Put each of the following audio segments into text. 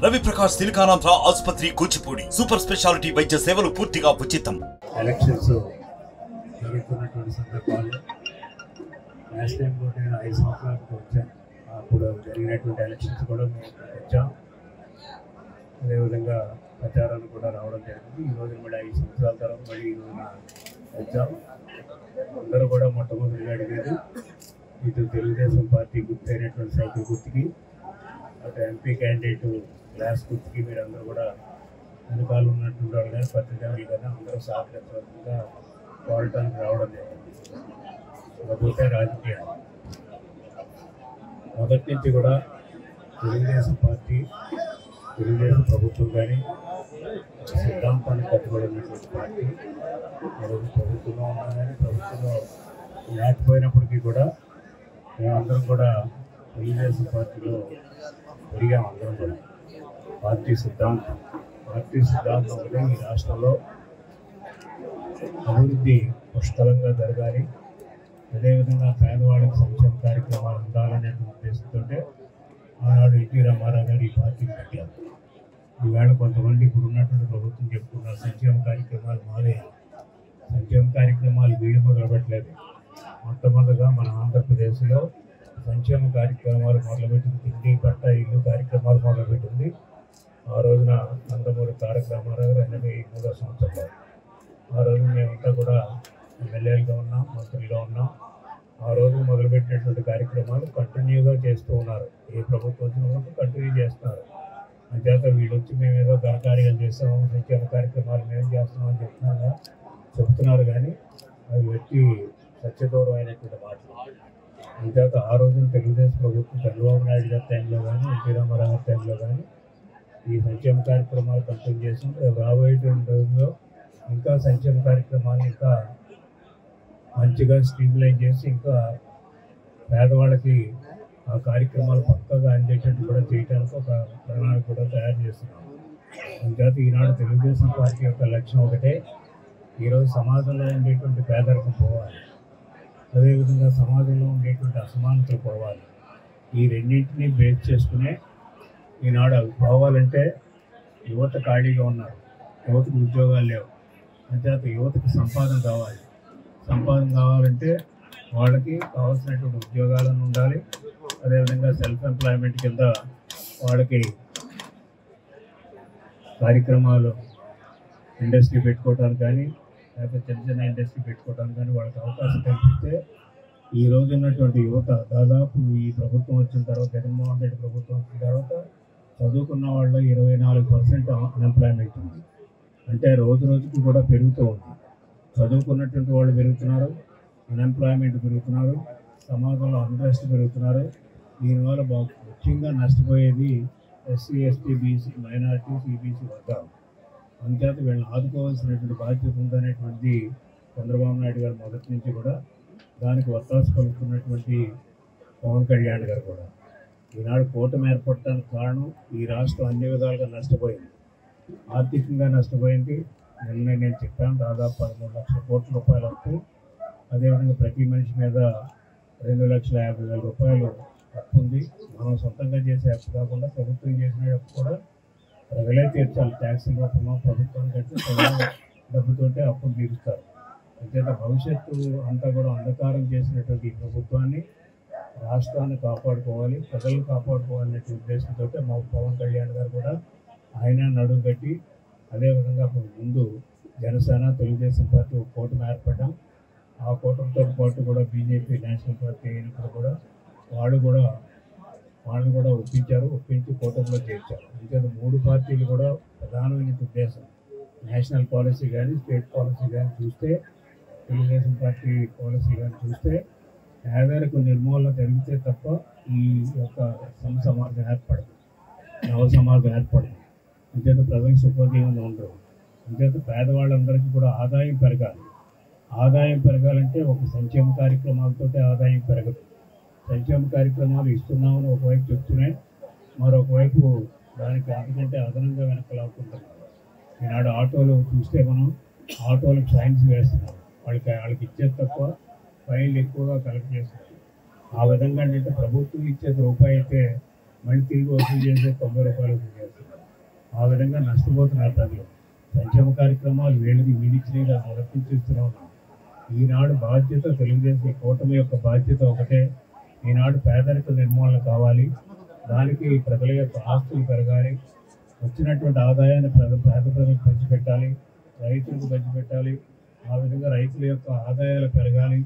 రవి ప్రకాష్ సిలికానాంధ్ర ఆసుపత్రి Kuchipudi super speciality వైద్య సేవలు పూర్తిగా ఉచితం. ఎలక్షన్స్ జరుగుతున్నటువంటి సందర్భాల్లో లాస్ట్ టైం కూడా నేను 5 సంవత్సరాలకు వచ్చాను. అప్పుడు జరిగినటువంటి ఎలక్షన్స్ కూడా మేము వచ్చాం. అదేవిధంగా ప్రచారాలు కూడా రావడం జరిగింది. ఈరోజు మళ్ళీ 5 సంవత్సరాల తర్వాత మళ్ళీ ఈరోజున వచ్చాం. అందరూ కూడా మొట్టమొదటిగా అడిగేది ఇటు తెలుగుదేశం పార్టీ గుర్తు అయినటువంటి సైకిల్ గుర్తుకి, అటు ఎంపీ క్యాండిడేట్ గ్లాస్ గుర్తుకి మీరు అందరూ కూడా వెనుకాల ఉన్నటువంటి వాళ్ళు కానీ పత్రికలు కానీ అందరూ సహకరించవలసిందిగా కోరటానికి రావడం జరిగింది. ఇకపోతే రాజకీయాలు మొదటి నుంచి కూడా తెలుగుదేశం పార్టీ, తెలుగుదేశం ప్రభుత్వం కానీ సిద్ధాంతానికి కట్టుబడి ఉన్నటువంటి పార్టీ. ఈరోజు ప్రభుత్వంలో ఉన్నా కానీ ప్రభుత్వంలో లేకపోయినప్పటికీ కూడా మేమందరం కూడా తెలుగుదేశం పార్టీలో పెరిగాం. అందరం కూడా పార్టీ సిద్ధాంతం ఒకటే ఈ రాష్ట్రంలో అభివృద్ధి పుష్కలంగా జరగాలి, అదేవిధంగా పేదవాళ్ళకి సంక్షేమ కార్యక్రమాలు అందాలనే ఉద్దేశంతో ఆనాడు ఎన్టీ రామారావు గారు ఈ పార్టీని పెట్టారు. ఈవేళ కొంతమంది ఇప్పుడు ఉన్నటువంటి ప్రభుత్వం చెప్పుకున్నారు సంక్షేమ కార్యక్రమాలు మాదే. సంక్షేమ కార్యక్రమాలు వీళ్ళు మొదలుపెట్టలేదు. మొట్టమొదటిగా మన ఆంధ్రప్రదేశ్లో సంక్షేమ కార్యక్రమాలు మొదలుపెట్టింది తిండి పట్ట ఇల్లు కార్యక్రమాలు మొదలుపెట్టింది ఆ రోజున నందమూరి తారక రామారావు గారు 83వ సంవత్సరంలో. ఆ రోజు మేమంతా కూడా ఎమ్మెల్యేలుగా ఉన్నాం, మంత్రులుగా ఉన్నాం. ఆ రోజు మొదలుపెట్టినటువంటి కార్యక్రమాలు కంటిన్యూగా చేస్తూ ఉన్నారు. ఏ ప్రభుత్వం వచ్చినప్పుడు కంటిన్యూ చేస్తున్నారు. అంచేత వీళ్ళు వచ్చి మేము ఏదో ఘనకార్యాలు చేస్తాము, సంక్షేమ కార్యక్రమాలు మేము చేస్తున్నామని చెప్తున్నారు కానీ అవి వ్యక్తి సత్యదూరం అయినటువంటి మాటలు. అంచేత ఆ రోజున తెలుగుదేశం ప్రభుత్వం చంద్రబాబు నాయుడు గారి టైంలో కానీ ఎన్టీ రామారావు గారి టైంలో కానీ ఈ సంక్షేమ కార్యక్రమాలు కంటిన్యూ చేసాం. రాబోయేటువంటి రోజుల్లో ఇంకా సంక్షేమ కార్యక్రమాలు ఇంకా మంచిగా స్ట్రీమ్లైన్ చేసి ఇంకా పేదవాళ్ళకి ఆ కార్యక్రమాలు పక్కగా అందేటట్టు కూడా చేయడానికి ఒక ప్రణాళిక కూడా తయారు చేస్తున్నాం. అంచేత ఈనాడు తెలుగుదేశం పార్టీ యొక్క లక్ష్యం ఒకటే, ఈరోజు సమాజంలో ఉండేటువంటి పేదరికం పోవాలి, అదేవిధంగా సమాజంలో ఉండేటువంటి అసమానతలు పోవాలి. ఈ రెండింటినీ బేస్ చేసుకునే ఈనాడు అవి పోవాలంటే యువత ఖాళీగా ఉన్నారు, యువతకు ఉద్యోగాలు లేవు. అంచేత యువతకు సంపాదన కావాలంటే వాళ్ళకి కావాల్సినటువంటి ఉద్యోగాలను ఉండాలి. అదేవిధంగా సెల్ఫ్ ఎంప్లాయ్మెంట్ కింద వాళ్ళకి కార్యక్రమాలు ఇండస్ట్రీ పెట్టుకోవడానికి కానీ లేకపోతే చిన్న ఇండస్ట్రీ పెట్టుకోవడానికి కానీ వాళ్ళకి అవకాశం కల్పిస్తే ఈ రోజు ఉన్నటువంటి యువత దాదాపు ఈ ప్రభుత్వం వచ్చిన తర్వాత, జగన్మోహన్ రెడ్డి ప్రభుత్వం వచ్చిన తర్వాత చదువుకున్న వాళ్ళు 24% అన్ఎంప్లాయ్మెంట్ ఉంది. అంటే రోజు రోజుకి కూడా పెరుగుతూ ఉంది. చదువుకున్నటువంటి వాళ్ళు పెరుగుతున్నారు, అన్ఎంప్లాయ్మెంట్ పెరుగుతున్నారు, సమాజంలో అన్రెస్ట్ పెరుగుతున్నారు. దీనివల్ల ముఖ్యంగా నష్టపోయేది SC, ST, BC, minorities, EBC వర్గాలు. అంచేత వీళ్ళని ఆదుకోవాల్సినటువంటి బాధ్యత ఉందనేటువంటి చంద్రబాబు నాయుడు గారు మొదటి నుంచి కూడా దానికి ఒత్తాసు పలుకుతున్నటువంటి పవన్ కళ్యాణ్ గారు కూడా ఈనాడు కూటమి ఏర్పడటానికి కారణం ఈ రాష్ట్రం అన్ని విధాలుగా నష్టపోయింది. ఆర్థికంగా నష్టపోయింది. నిన్న నేను చెప్పాను దాదాపు 13 లక్షల కోట్ల రూపాయలు అప్పు, అదేవిధంగా ప్రతి మనిషి మీద 2,50,000 రూపాయలు అప్పు ఉంది. మనం సొంతంగా చేసే అప్పు కాకుండా ప్రభుత్వం చేసిన అప్పు కూడా ప్రజలే తీర్చాలి. ట్యాక్సుల రూపంలో ప్రభుత్వానికి కట్టి ప్రజల డబ్బుతోటే అప్పులు తీరుస్తారు. అంతేత భవిష్యత్తు అంతా కూడా అంధకారం చేసినటువంటి ఈ ప్రభుత్వాన్ని, రాష్ట్రాన్ని కాపాడుకోవాలి, ప్రజలను కాపాడుకోవాలనే ఉద్దేశంతో మా పవన్ కళ్యాణ్ గారు కూడా ఆయన నడుము కట్టి, అదేవిధంగా ముందు జనసేన తెలుగుదేశం పార్టీ ఒక కూటమి ఏర్పడ్డాం. ఆ కూటమితో పాటు కూడా బీజేపీ నేషనల్ పార్టీ అయినప్పుడు కూడా వాళ్ళని కూడా ఒప్పించి కూటమిలో చేర్చారు. అంతేత 3 పార్టీలు కూడా ప్రధానమైన ఉద్దేశం నేషనల్ పాలసీ కానీ స్టేట్ పాలసీ కానీ చూస్తే, తెలుగుదేశం పార్టీ పాలసీ కానీ చూస్తే పేదరిక నిర్మూలన జరిగితే తప్ప ఈ యొక్క సమాజం ఏర్పడదు, నవ సమాజం ఏర్పడదు. అంచేత ప్రజలకు సుఖజీవనం ఉండదు. అంచేత పేదవాళ్ళందరికీ కూడా ఆదాయం పెరగాలంటే ఒక సంక్షేమ కార్యక్రమాలతో ఆదాయం పెరగదు. సంక్షేమ కార్యక్రమాలు ఇస్తున్నామని ఒకవైపు చెప్తూనే మరొక వైపు దానికి అంతకంటే అదనంగా వెనకలాడుకుంటున్నారు. ఈనాడు ఆటోలు చూస్తే మనం ఆటోలకు సైన్స్ వేస్తున్నాం, వాళ్ళకి ఇచ్చేది తక్కువ, ఫైన్లు ఎక్కువగా కలెక్ట్ చేస్తున్నారు. ఆ విధంగా అంటే ప్రభుత్వం ఇచ్చేది రూపాయి అయితే మళ్ళీ తిరిగి వసూలు చేసే 90 రూపాయలు వసూలు చేస్తున్నారు. ఆ విధంగా నష్టపోతున్నారు ప్రజలు. సంక్షేమ కార్యక్రమాలు వీడికి నిర్వర్తించేస్తూనే ఉన్నాం. ఈనాడు బాధ్యత తెలుగుదేశం కూటమి యొక్క బాధ్యత ఒకటే. ఈనాడు పేదరిక నిర్మూలన కావాలి. దానికి ప్రజల యొక్క ఆస్తులు పెరగాలి. వచ్చినటువంటి ఆదాయాన్ని పేద ప్రజలకు పంచిపెట్టాలి, రైతులకు పంచిపెట్టాలి. ఆ విధంగా రైతుల యొక్క ఆదాయాలు పెరగాలి,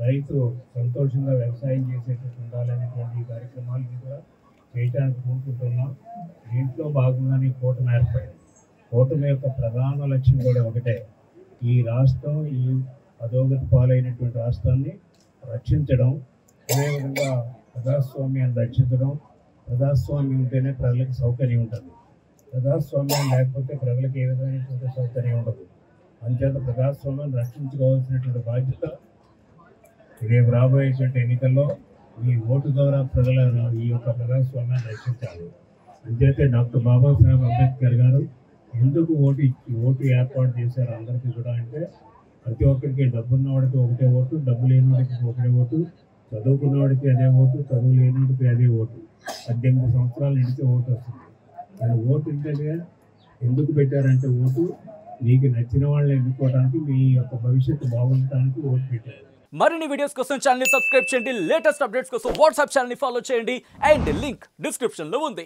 రైతు సంతోషంగా వ్యవసాయం చేసేటట్టు ఉండాలనేటువంటి ఈ కార్యక్రమాలను కూడా చేయడానికి కోరుకుంటున్నాం. దీంట్లో భాగంగానే కూటమి ఏర్పడింది. కూటమి యొక్క ప్రధాన లక్ష్యం కూడా ఒకటే, ఈ రాష్ట్రం ఈ అధోగతి పాలైనటువంటి రాష్ట్రాన్ని రక్షించడం, అదేవిధంగా ప్రజాస్వామ్యాన్ని రక్షించడం. ప్రజాస్వామ్యం ఉంటేనే ప్రజలకు సౌకర్యం ఉంటుంది. ప్రజాస్వామ్యం లేకపోతే ప్రజలకు ఏ విధమైనటువంటి సౌకర్యం ఉండదు. అంచేత ప్రజాస్వామ్యాన్ని రక్షించుకోవాల్సినటువంటి బాధ్యత రేపు రాబోయేటువంటి ఎన్నికల్లో మీ ఓటు ద్వారా ప్రజల ఈ యొక్క ప్రజాస్వామ్యాన్ని రక్షించాలి. అంచేతే డాక్టర్ బాబాసాహెబ్ అంబేద్కర్ గారు ఎందుకు ఓటు ఏర్పాటు చేశారు అందరికీ కూడా అంటే, ప్రతి ఒక్కరికి డబ్బున్నవాడికి ఒకటే ఓటు, డబ్బు లేనివాడికి ఒకటే ఓటు, చదువుకున్నవాడికి అదే ఓటు, చదువు లేనివాడికి అదే ఓటు. 18 సంవత్సరాలు నిండితే ఓటు వస్తుంది. కానీ ఓటు అంటే ఎందుకు పెట్టారంటే, ఓటు మీకు నచ్చిన వాళ్ళని ఎన్నుకోవడానికి, మీ యొక్క భవిష్యత్తు బాగుండటానికి ఓటు పెట్టారు. మరిన్ని వీడియోస్ కోసం ఛానల్ ని సబ్స్క్రైబ్ చేయండి. లేటెస్ట్ అప్డేట్స్ కోసం వాట్సాప్ ఛానల్ ని ఫాలో చేయండి. అండ్ లింక్ డిస్క్రిప్షన్ లో ఉంది.